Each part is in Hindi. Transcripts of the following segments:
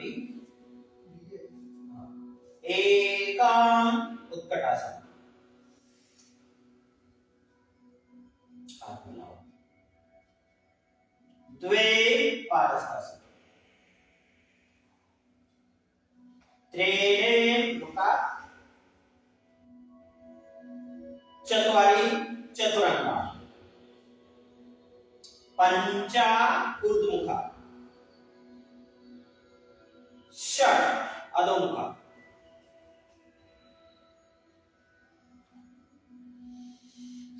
होगी एकम उत्कटासन, हाथ मिलाओ। द्वे पादहस्तासन, त्रीणि मुखा, चत्वारि चतुरंगा, पंच ऊर्ध्वमुखा, षट अधोमुखा,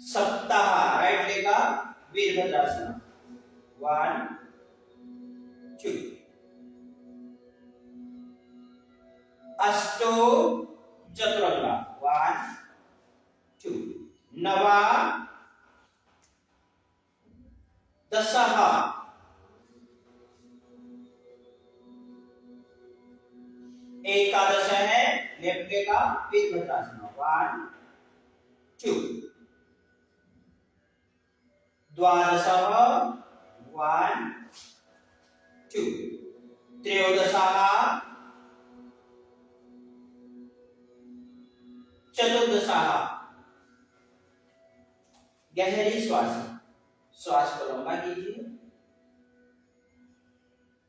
सप्त राइट लेगा वीरभद्रासन, 1 2, अष्टो चतुरंगा, 1 2, नवा दशः, एकादश है लेफ्ट लेगा वीरभद्रासन, 1 2, द्वादशः 1 2, त्रयोदशः, चतुर्दशः। गहरी श्वास, श्वास को लंबा कीजिए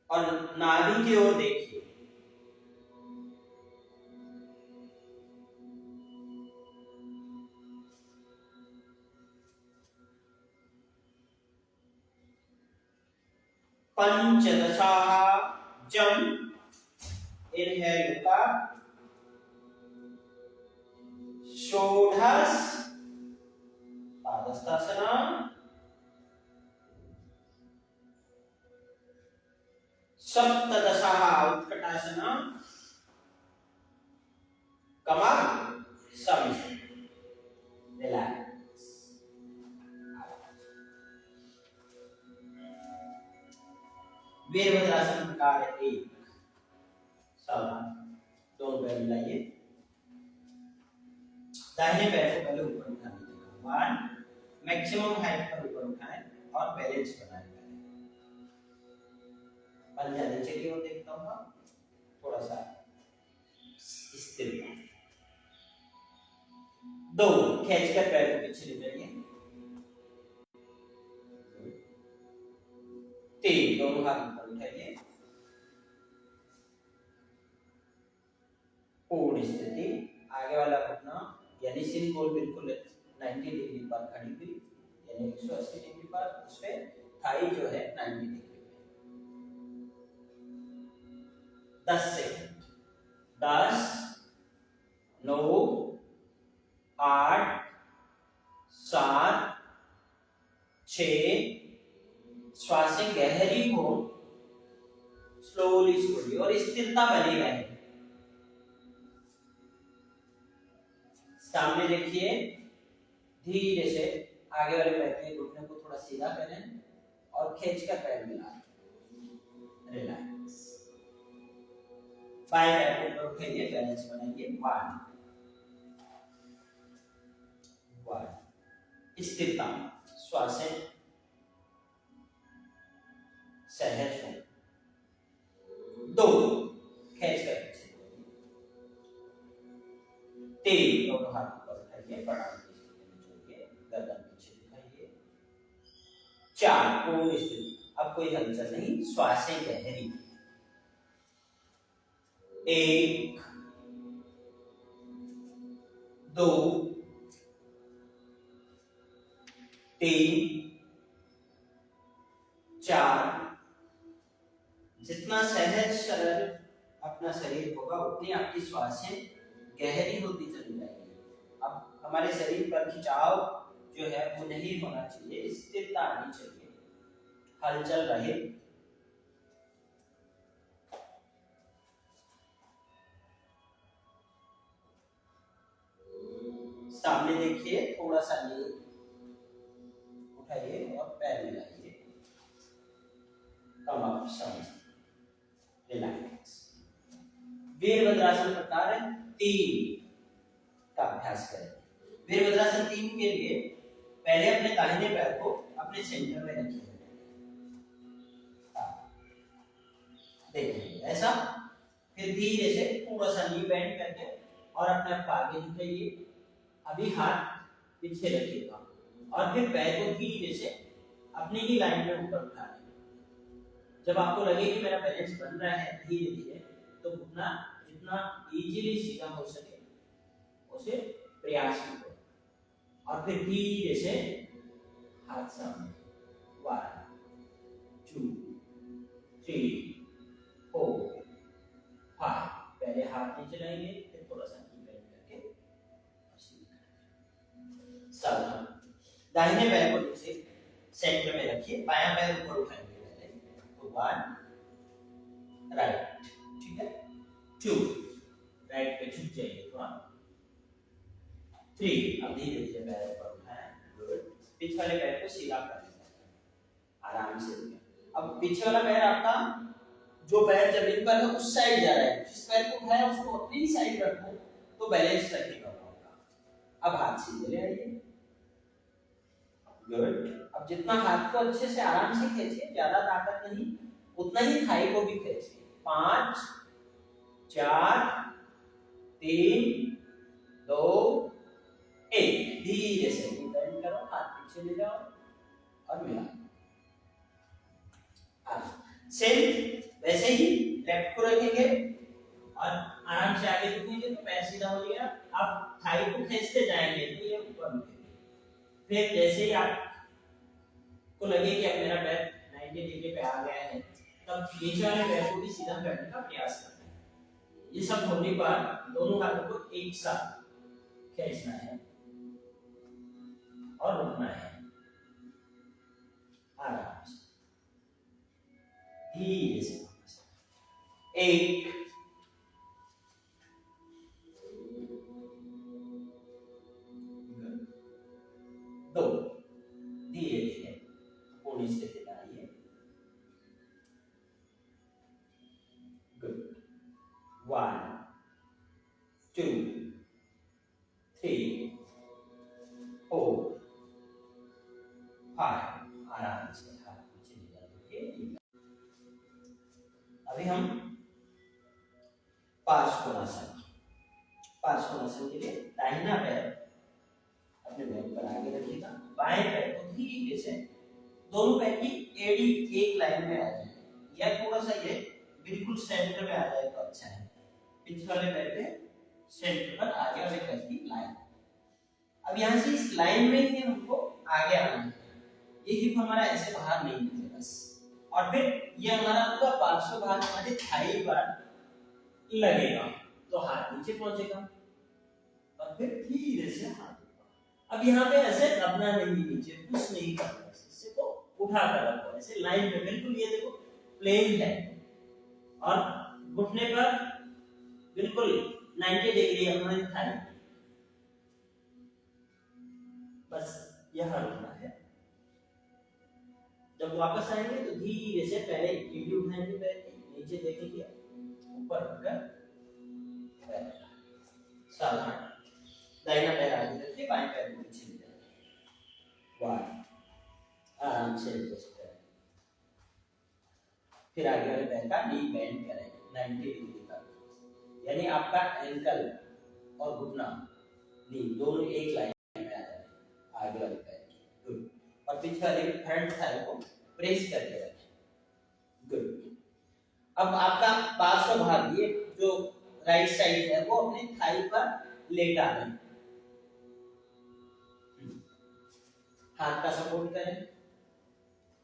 और नाभि की ओर देखिए। पंचदशः जंप इनहेल का, षोडश पादहस्तासन, सप्तदशः उत्कटासन, कमर समिति, रिलैक्स। वीरभद्रासन प्रकार 1, सावधान, दोनों पैर मिलाइए, दाहिने पैर को पहले ऊपर उठा लीजिएगा, 1, मैक्सिमम हाइट पर ऊपर उठाएं और बैलेंस बनाए रखें। पंजा नीचे की ओर देखता हूँ, थोड़ा सा स्थिर। 2, खींचकर पैर को पीछे ले जाइए, 3, दोनों हाथ ऊपर उठाइए, पूर्ण स्थिति, आगे वाला घुटना यानी सिर बोल बिल्कुल 90 डिग्री पर खड़ी हुई, यानी 180 डिग्री पर, उसमें थाई जो है 90 डिग्री पे। 10 सेकंड, 10 9 8 7 6, श्वासें गहरी हो, स्लोली छोड़िए और स्थिरता बनी रहे। सामने देखिए, धीरे से आगे वाले पैर के घुटने को थोड़ा सीधा करें और खींचकर पैर मिला, रिलैक्स। बाएं पैर को ऊपर उठाइए, बैलेंस बनाइए, 1 स्थिरता, श्वासें सहज हो। 2, खींचकर पीछे, 3, दोनों हाथ ऊपर उठाइए, प्रणाम कीजिए, गर्दन पीछे दिखाइए, 4, पूर्ण स्थिति, अब कोई हलचल नहीं, श्वासें गहरी, 1 2 3 4, जितना सहज सरल अपना शरीर होगा उतनी आपकी श्वासें गहरी होती चली जाएगी। अब हमारे शरीर पर खिंचाव जो है वो नहीं होना चाहिए, स्थिरता आनी चाहिए, हलचल रहे। सामने देखिए, थोड़ा सा नीचे उठाइए और पैर मिलाइए, कम अप रिलैक्स। वीरभद्रासन प्रकार 3 का अभ्यास करें। वीरभद्रासन 3 के लिए पहले अपने दाहिने पैर को अपने सेंटर में रखिए, देखिए ऐसा, फिर धीरे से थोड़ा सा नी बेंड करके और अपने आप आगे झुकाइए। अभी हाथ पीछे रखिएगा और फिर पैर को धीरे से अपनी ही लाइन में ऊपर उठा लेंगे। जब आपको लगे कि मेरा बैलेंस बन रहा है धीरे धीरे, तो घुटना जितना इजीली सीधा हो सके उसे प्रयास करो और फिर धीरे से हाथ सामने। 1 2 3 4 5। पहले हाथ नीचे लाएंगे, फिर थोड़ा सा बेंड करके सावधान। दाहिने पैर को नीचे सेंटर में रखिए, बायां पैर ऊपर उठाएंगे पहले। तो 1 राइट, ठीक है। 2 राइट पे झुक जाइए थोड़ा। 3 अब धीरे धीरे पैर ऊपर उठाएं। गुड। पीछे वाले पैर को सीधा कर लें आराम से। अब पीछे वाला पैर आपका जो पैर जमीन पर है उस साइड जा रहा है, जिस पैर को उठाया उसको अपनी साइड रखो तो बैलेंस रखेगा आपका। अब हाथ सीधे ले आइए। गुड। अब जितना हाथ को अच्छे से आराम से खींचिए, ज्यादा ताकत नहीं, उतना ही थाई को भी खींचिए। 5 4 3 2 1। धीरे से बेंड करो, हाथ पीछे ले जाओ और मिला। सेम वैसे ही लेफ्ट को रखेंगे और आराम से आगे झुकेंगे तो पैर सीधा हो जाएगा। अब थाई को खींचते जाएंगे तो ये ऊपर उठेगा। फिर जैसे ही आपको लगे कि अब मेरा पैर 90 डिग्री पे आ गया है, तब नीचे वाले पैर को भी सीधा करने का प्रयास करना है। ये सब होने पर दोनों हाथों को एक साथ खींचना है और रुकना है आराम से, धीरे से। 1 2 धीरे धीरे पूरी स्थिति में आइए। गुड। 1 2 3 4 5। आराम से हाथ पीछे ले जाइए। अभी हम पार्श्वनासन। पार्श्वनासन के लिए दाहिना पैर अपने बैक पर आगे रखिएगा, बाएं पैर को धीरे से दोनों पैर की एड़ी एक लाइन में आ जाए, या थोड़ा सा ये बिल्कुल सेंटर में आ जाए तो अच्छा है। पीछे वाले पैर पे सेंटर पर आगे वाले पैर की लाइन। अब यहाँ से इस लाइन में ही हमको आगे आना है। ये हिप हमारा ऐसे बाहर नहीं निकले बस। और फिर ये हमारा पूरा पार्श्व भाग हमारे थाई पर लगेगा तो हाथ नीचे पहुंचेगा और फिर धीरे से हाथ। अब यहाँ पे ऐसे दबना नहीं, नीचे कुछ नहीं करना, इससे को उठा कर रखो ऐसे लाइन में बिल्कुल। ये देखो प्लेन है और घुटने पर बिल्कुल 90 डिग्री हमारी थाई, बस यहाँ रुकना है। जब वापस आएंगे तो धीरे से पहले एड़ी उठाएंगे पैर की, नीचे देखेंगे, ऊपर रखकर सावधान। दाहिना पैर आगे रखिए, बाएं पैर को पीछे ले जाइए। 1 आराम से एडजस्ट करें। फिर आगे वाले पैर का नी बेंड करें 90 डिग्री तक, यानी आपका एंकल और घुटना नी दोनों एक लाइन में आ जाए आगे वाले पैर की। गुड। और पीछे वाले फ्रंट थाई को प्रेस करके रखें। गुड। अब आपका पार्श्व भाग ये जो राइट साइड है वो अपने थाई पर लेटा दें, हाथ का सपोर्ट करें।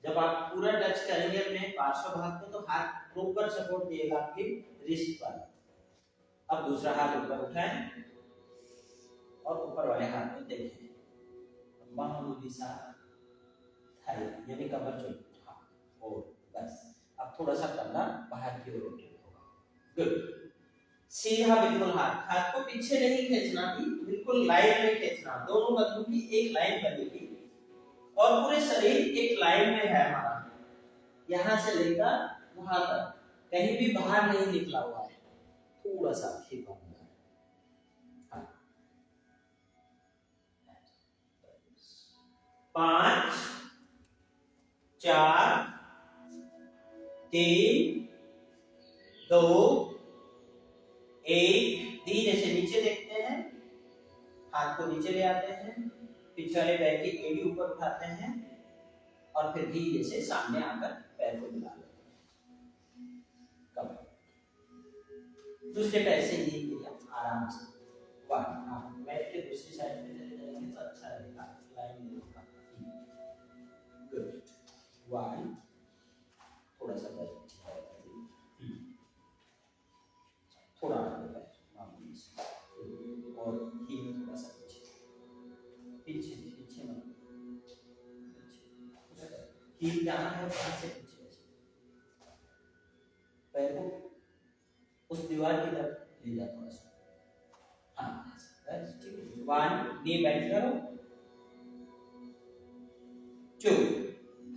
जब आप पूरा टच करेंगे अपने पार्श्व भाग को तो हाथ प्रॉपर सपोर्ट देगा आपके रिस्ट पर। अब दूसरा हाथ ऊपर उठाएं और ऊपर वाले हाथ को देखें, बाहों दिशा थाई यानी कमर जो और बस। अब थोड़ा सा कंधा बाहर की ओर रोटेट होगा। गुड। सीधा बिल्कुल हाथ को पीछे नहीं खींचना, बिल्कुल लाइन में खींचना। दोनों बंधों की एक लाइन बनेगी और पूरे शरीर एक लाइन में है हमारा, यहाँ से लेकर वहां तक कहीं भी बाहर नहीं निकला हुआ है, थोड़ा सा ठीक होगा। 5 4 3 2 एक, धीरे से नीचे देखते हैं, हाथ को नीचे ले आते हैं, पीछे वाले पैर की एड़ी ऊपर उठाते हैं और फिर धीरे से सामने आकर पैर को मिला लेते हैं। कब दूसरे पैर से ये किया आराम से। वन, पैर के दूसरी साइड पे चले जाएंगे तो अच्छा रहेगा, लाइन में होगा। गुड, वन, थोड़ा सा पैर पीछे जाएगा, थोड़ा आगे मामूली से, और हील थोड़ा सा पीछे पीछे मत, हील जहाँ है वहां से पीछे पैर को उस दीवार की तरफ ले जा थोड़ा सा। हाँ ठीक है। वन, नी बेंड करो, टू,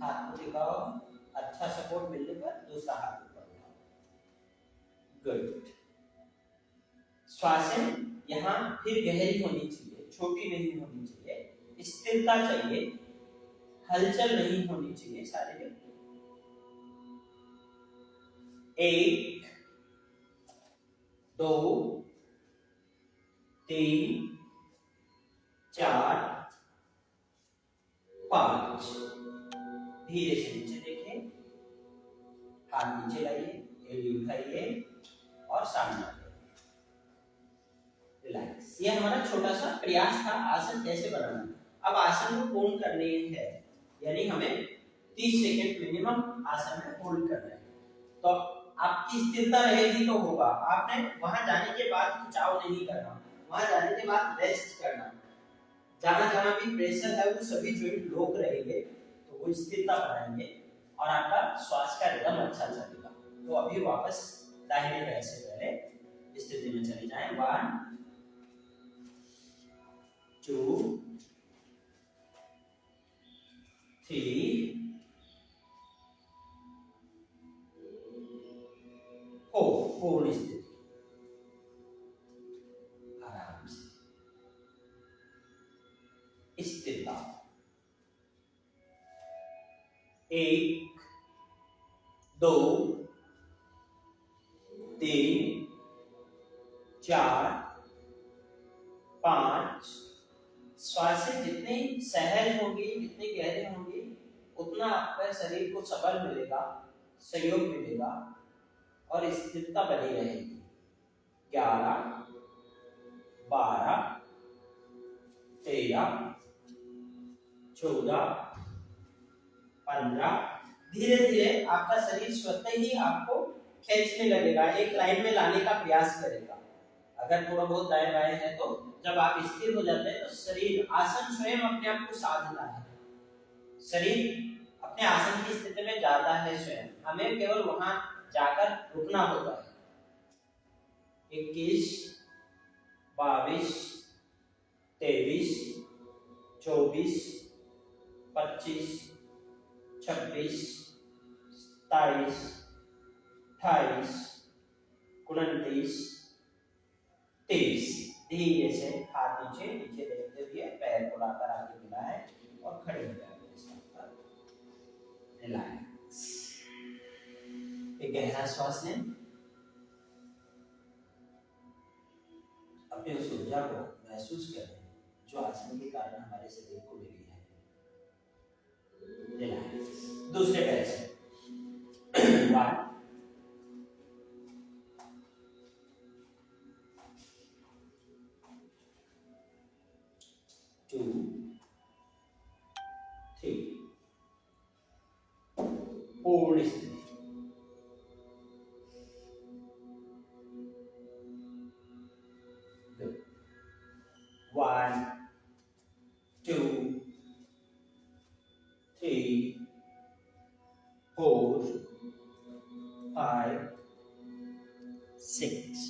हाथ को टिकाओ, अच्छा सपोर्ट मिलने पर दूसरा हाथ ऊपर उठाओ। गुड। श्वासें यहाँ फिर गहरी होनी चाहिए, छोटी नहीं होनी चाहिए, स्थिरता चाहिए, हलचल नहीं होनी चाहिए शारीरिक। एक, दो, तीन, चार, पांच, धीरे से नीचे देखिए, हाथ नीचे लाइए, एड़ी उठाइए और सामने आइए। रिलैक्स। ये हमारा छोटा सा प्रयास था आसन कैसे बनाना। अब आसन को पूर्ण करने है, यानी हमें 30 सेकंड मिनिमम आसन में होल्ड करना है। तो आपकी स्थिरता रहेगी तो होगा। आपने वहां जाने के बाद खिंचाव नहीं करना, वहां जाने के बाद रेस्ट करना। जहां जहां भी प्रेशर है वो सभी जॉइंट लॉक रहेंगे, तो वो स्थिरता बनाएंगे और आपका श्वास का रिदम अच्छा चलेगा। तो अभी वापस दाहिने पैर से पहले स्थिति में चले जाएं। 1, 2, 3, 4, पूर्ण स्थिति, आराम से स्थिरता। 1, 2, 3, 4, 5। श्वासें जितनी सहज होंगी, जितनी गहरी होंगी, उतना आपका शरीर को सबल मिलेगा, सहयोग मिलेगा और स्थिरता बनी रहेगी। 11, 12, 13, 14, 15। धीरे धीरे आपका शरीर स्वतः ही आपको खींचने लगेगा, एक लाइन में लाने का प्रयास करेगा। अगर थोड़ा बहुत दाएं बाएं है तो जब आप स्थिर हो जाते हैं तो शरीर, आसन स्वयं अपने आप को साधता है, शरीर अपने आसन की स्थिति में जाता है स्वयं, हमें केवल वहां जाकर रुकना होता है। 21, 22, 23, 24, 25, 26, 27, 28, 29, 30। धीरे से हाथ नीचे नीचे देखते हुए पैर को लाकर आगे मिलाएं और खड़े हो जाएं। रिलैक्स। एक गहरा श्वास लें, अपनी उस ऊर्जा को महसूस करें जो आसन के कारण हमारे शरीर को मिली है। रिलैक्स। दूसरे पैर से 1, 2, 3, पूर्ण स्थिति। 1, 2, 3, 4, 5, 6।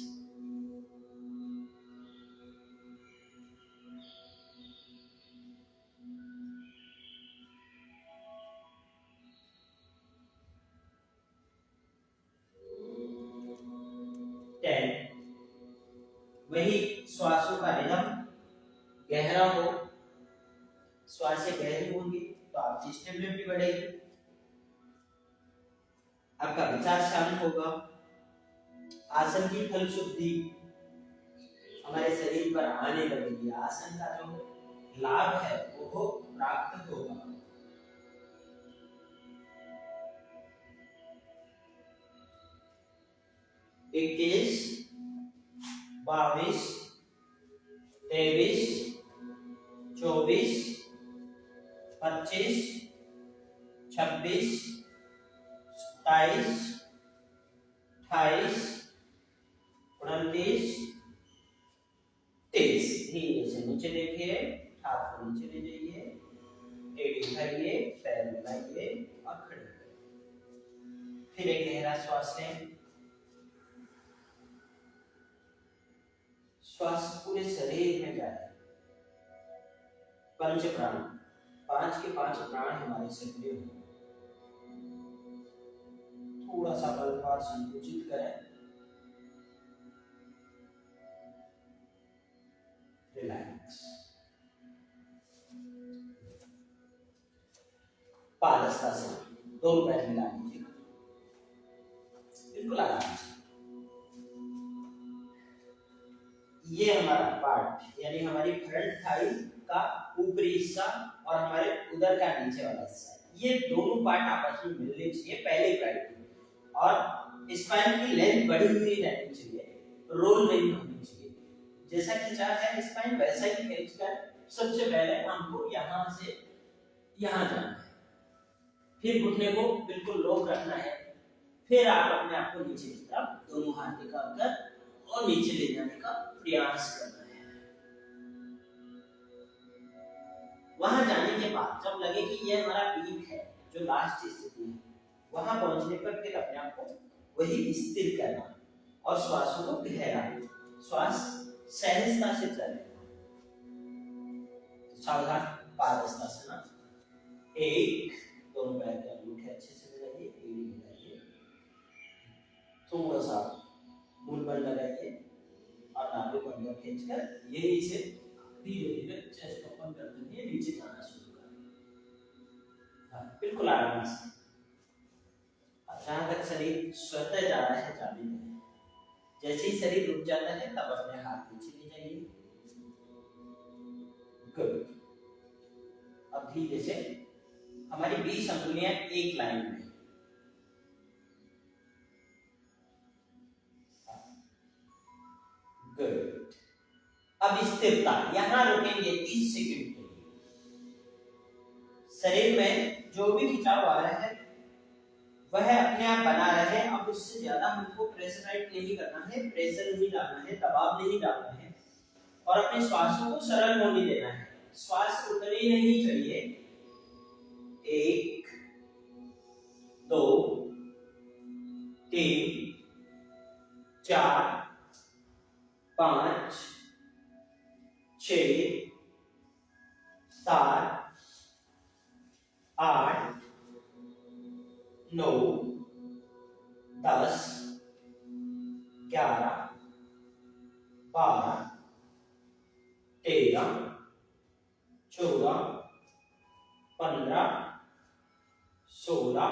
वही श्वासों का रिदम गहरा हो, श्वासें गहरी होंगी तो आपकी स्टेबिलिटी बढ़ेगी, आपका विचार शांत होगा, आसन की फल शुद्धि हमारे शरीर पर आने लगेगी। आसन का जो लाभ है वो प्राप्त होगा। 21, 22, 23, 24, 25, 26, 27, 28, 29, 23। धीरे से नीचे देखिए, हाथ को नीचे ले जाइए, एड़ी उठाइए, पैर मिलाइए और खड़े होइए। फिर एक गहरा श्वास लें। श्वास पूरे शरीर में जाए। पंच प्राण, 5 के 5 प्राण हमारे सक्रिय हो। थोड़ा सा बलभार संकुचित करें, रिलैक्स। पादहस्तासन, दोनों पैर मिला लीजिए, बिल्कुल आराम से। ये हमारा पार्ट यानी हमारी फ्रंट थाई का ऊपरी हिस्सा और हमारे उदर का नीचे वाला हिस्सा, ये दोनों पार्ट आपस में मिलने चाहिए पहले प्रायोरिटी। और स्पाइन की लेंथ बढ़ी हुई रहनी चाहिए, रोल नहीं होनी चाहिए। जैसा खिंचा है स्पाइन वैसा ही खींचकर सबसे पहले हमको यहाँ से यहाँ जाना है, फिर घुटने को बिल्कुल लॉक रखना है, फिर आप अपने आप को नीचे की तरफ दोनों हाथ निकालकर और नीचे ले जाने का प्रयास करना है। वहां जाने के बाद जब लगे कि ये हमारा पीक है, जो लास्ट स्थिति है, वहां पहुंचने पर फिर अपने आप को वही स्थिर करना और श्वासों को गहरा, श्वास सहजता से चले। सावधान, पादहस्तासन। 1, दोनों पैर के अंगूठे अच्छे से मिलाइए, एड़ी मिलाइए, थोड़ा सा मूल बल लगाइए और नाभि को अंदर खींचकर यही से धीरे धीरे चेस्ट ओपन करते हुए नीचे जाना शुरू करें। बिल्कुल आराम से। जहां तक शरीर स्वतः जा रहा है जाने दें। जैसे ही शरीर रुक जाता है तब अपने हाथ नीचे ले जाइए। गुड। अब धीरे से हमारी 20 अंगुलियां एक लाइन में, गुड। अब स्थिरता, यहां रुकेंगे 30 सेकंड के लिए। शरीर में जो भी खिंचाव आ रहा है वह अपने आप बना रहे। अब उससे ज्यादा हमको प्रेशराइज नहीं करना है, प्रेशर नहीं डालना है, दबाव नहीं डालना है और अपने श्वासों को सरल होने देना है। श्वास रुकने नहीं चाहिए। 1, 2, 3, 4, 5, 6, 7, 8, 9, 10, 11, 12, 13, 14, 15, 16,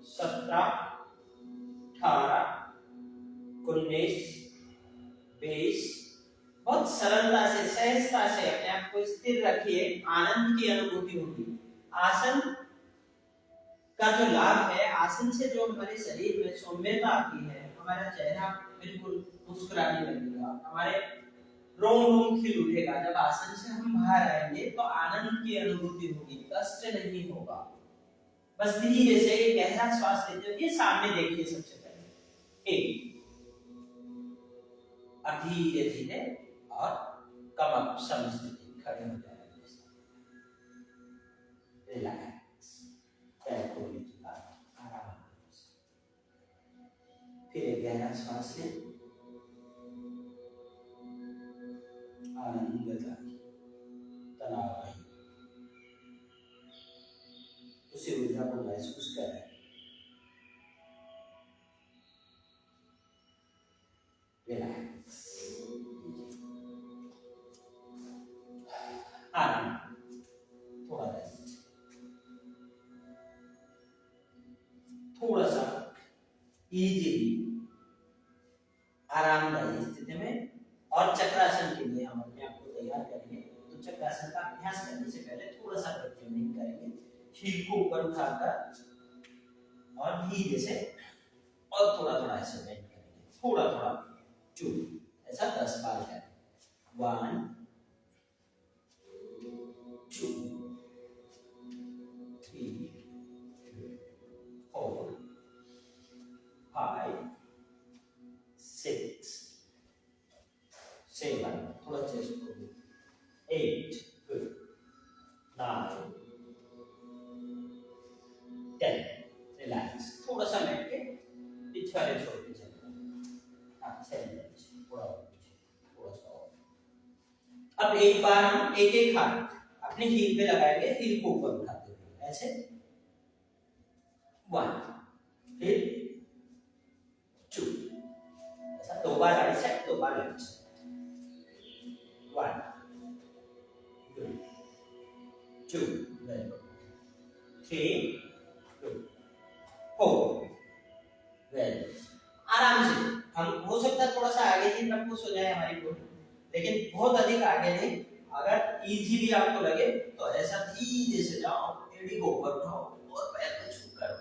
17, 18, 19, 20। बहुत सरलता से, सहजता से अपने आप को स्थिर रखिए। आनंद की अनुभूति होगी। आसन का जो लाभ है, आसन से जो हमारे शरीर में सौम्यता आती है, हमारा चेहरा बिल्कुल मुस्कुराने लगेगा, हमारे रोम रोम खिल उठेगा। जब आसन से हम बाहर आएंगे तो आनंद की अनुभूति होगी, कष्ट नहीं होगा। बस धीरे से गहरा श्वास लेते हुए सामने देखिए। सबसे पहले 1, अब धीरे धीरे और कम समस्थिति, खड़े हो जाएंगे। रिलैक्स, पैर को लीजिएगा आराम से। फिर एक गहरा श्वास लें, आनंद का तनाव है उसी ऊर्जा को महसूस करें। रिलैक्स, आराम, थोड़ा रेस्ट, थोड़ा सा इजीली आरामदायी स्थिति में और चक्रासन के लिए हम अपने आप को तैयार करेंगे। तो चक्रासन का अभ्यास करने से पहले थोड़ा सा ट्रेनिंग करेंगे, हील को ऊपर उठाकर और धीरे से और थोड़ा थोड़ा ऐसे बेंड करेंगे, थोड़ा थोड़ा 2 ऐसा 10 बार करें। 1 2 3 4 5 6 7 थोड़ा चेस्ट को 8 गुड 9 10 रिलैक्स, थोड़ा सा बैठ के पिछवाड़े छोड़ के चलना। हाँ थोड़ा थोड़ा सा। अब एक बार हम एक एक हाथ अपने हील पे लगाएंगे, हील को ऊपर उठाते हुए ऐसे 1 फिर 2 ऐसा 2 बार राइट साइड 2 बार लेफ्ट साइड 1 2 3 4 वेल। आराम से हम हो सकता है थोड़ा सा आगे ही प्रैक्टिस हो जाए हमारी बॉडी, लेकिन बहुत अधिक आगे नहीं। अगर इजीली आपको लगे तो ऐसा धीरे से जाओ, एड़ी को ऊपर उठाओ और पैर को छूकर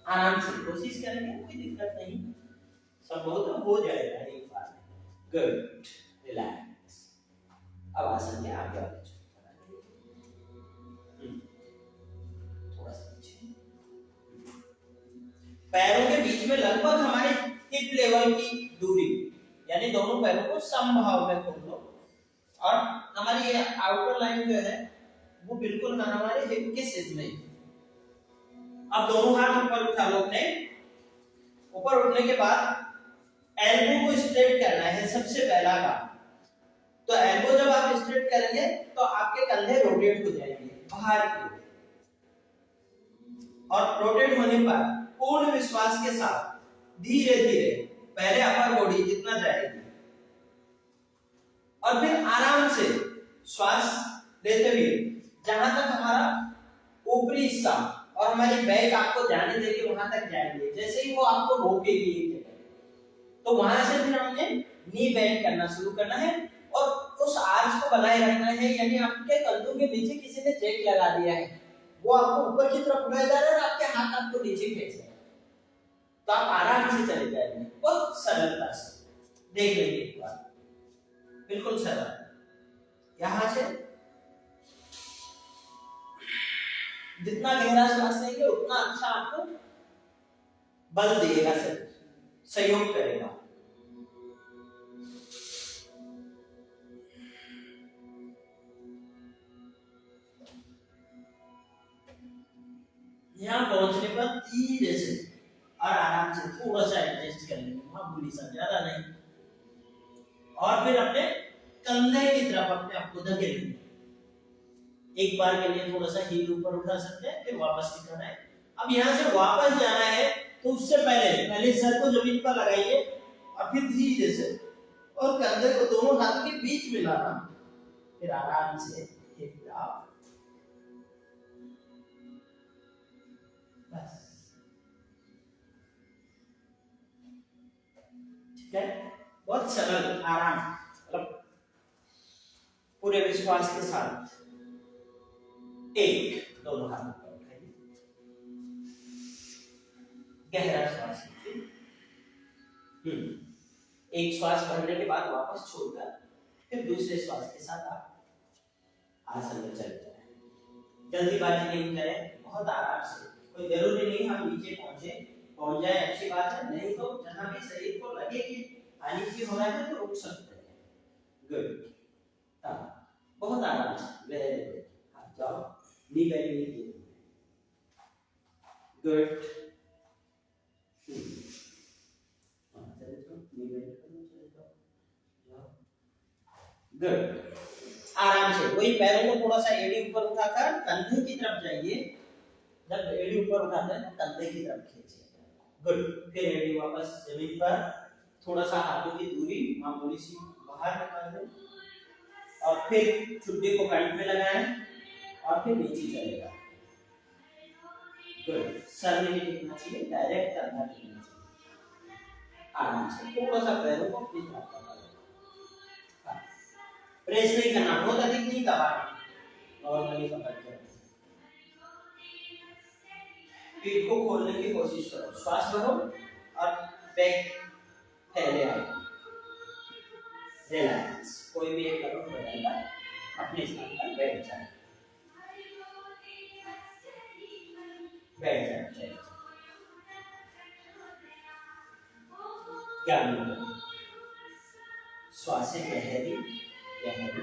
आराम से कोशिश करेंगे, कोई दिक्कत नहीं, संभवतः हो जाएगा एक बार में। Good relax. अब आसन के आगे वाले थोड़ा सा नीचे, पैरों के बीच में लगभग हमारे हिप लेवल की दूरी, यानी दोनों पैरों को समभाव में खोल लो और हमारी ये आउटर लाइन जो है वो बिल्कुल हमारे हिप के सीध में। अब दोनों हाथ ऊपर उठा लो अपने, ऊपर उठने के बाद एल्बो को स्ट्रेट करना है सबसे पहला काम। तो एल्बो जब आप स्ट्रेट करेंगे तो आपके कंधे रोटेट हो जाएंगे बाहर की ओर, और रोटेट होने पर पूर्ण विश्वास के साथ धीरे धीरे पहले अपर बॉडी जितना जाएगी और फिर आराम से श्वास लेते हुए जहां तक हमारा ऊपरी हिस्सा और हमारी बैक आपको जाने देगी वहां तक जाएंगे। जैसे ही वो आपको रोकेगी तो वहां से फिर हमने नी बेंड करना शुरू करना है और उस आर्च को बनाए रखना है, यानी आपके कंधों के नीचे किसी ने चेक लगा दिया है, वो आपको ऊपर की तरफ उठाया जा रहा है और आपके हाथ आपको नीचे खींच रहे हैं, तो आप आराम से चले जाएंगे बहुत सरलता से। देख लेंगे एक बार, बिल्कुल सरल। यहां से जितना गहरा श्वास लेंगे उतना अच्छा आपको बल देगा, सहयोग करेगा। यहां पहुंचने पर धीरे से और आराम से थोड़ा सा एडजस्ट कर लेंगे, मामूली सा, ज्यादा नहीं, और फिर अपने कंधे की तरफ अपने आप को धकेलेंगे। एक बार के लिए थोड़ा सा हील ऊपर उठा सकते हैं, फिर वापस निकलना है। अब यहां से वापस जाना है तो उससे पहले सर को जमीन पर लगाइए और फिर धीरे से और कंधे को दोनों हाथों के बीच में लाना, फिर आराम से हिप अप, बस ठीक है। बहुत सरल, आराम, मतलब पूरे विश्वास के साथ। एक, दोनों हाथ ऊपर उठाइए, गहरा श्वास लीजिए। एक श्वास भरने के बाद वापस छोड़कर फिर दूसरे श्वास के साथ आप आसन में चले जाएं। जल्दीबाजी नहीं करें, बहुत आराम से, कोई जरूरी नहीं हम नीचे पहुंच जाए, अच्छी बात है, नहीं तो जहां भी शरीर को लगे कि हानि हो रहा है तो रुक सकते हैं। गुड, बहुत आराम से, वेरी गुड। आप जाओ, नी बेंड कीजिए, गुड। गुड, आराम से वही पैरों को थोड़ा सा एड़ी ऊपर उठाकर कंधे की तरफ जाइए। जब एड़ी ऊपर उठाते हैं तो कंधे की तरफ खींचिए, गुड। फिर एड़ी वापस जमीन पर, थोड़ा सा हाथों की दूरी मामूली सी बाहर निकाल दें और फिर चुड्डी को पैंट में लगाएं और फिर नीचे चलेगा, गुड। सर में नहीं टिकना चाहिए, डायरेक्ट कंधा टिकना चाहिए। आराम से थोड़ा सा पैरों को अपनी तरफ लगाएं, प्रेस नहीं करना, बहुत अधिक नहीं दबाना, नॉर्मली पकड़ के पीठ को खोलने की कोशिश करो, श्वास भरो और बैक फैले आए, रिलैक्स, कोई भी एक करो बदलना, अपने स्थान पर बैठ जाए, बैठ जाए, क्या मिलेगा, श्वासें गहरी गहरी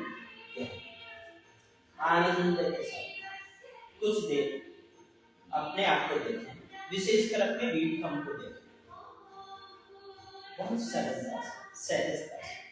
गहरी, आनंद के साथ कुछ देर अपने आप को देखें, विशेषकर अपने रीढ़ खंड को देखें, बहुत सरलता से सहजता से।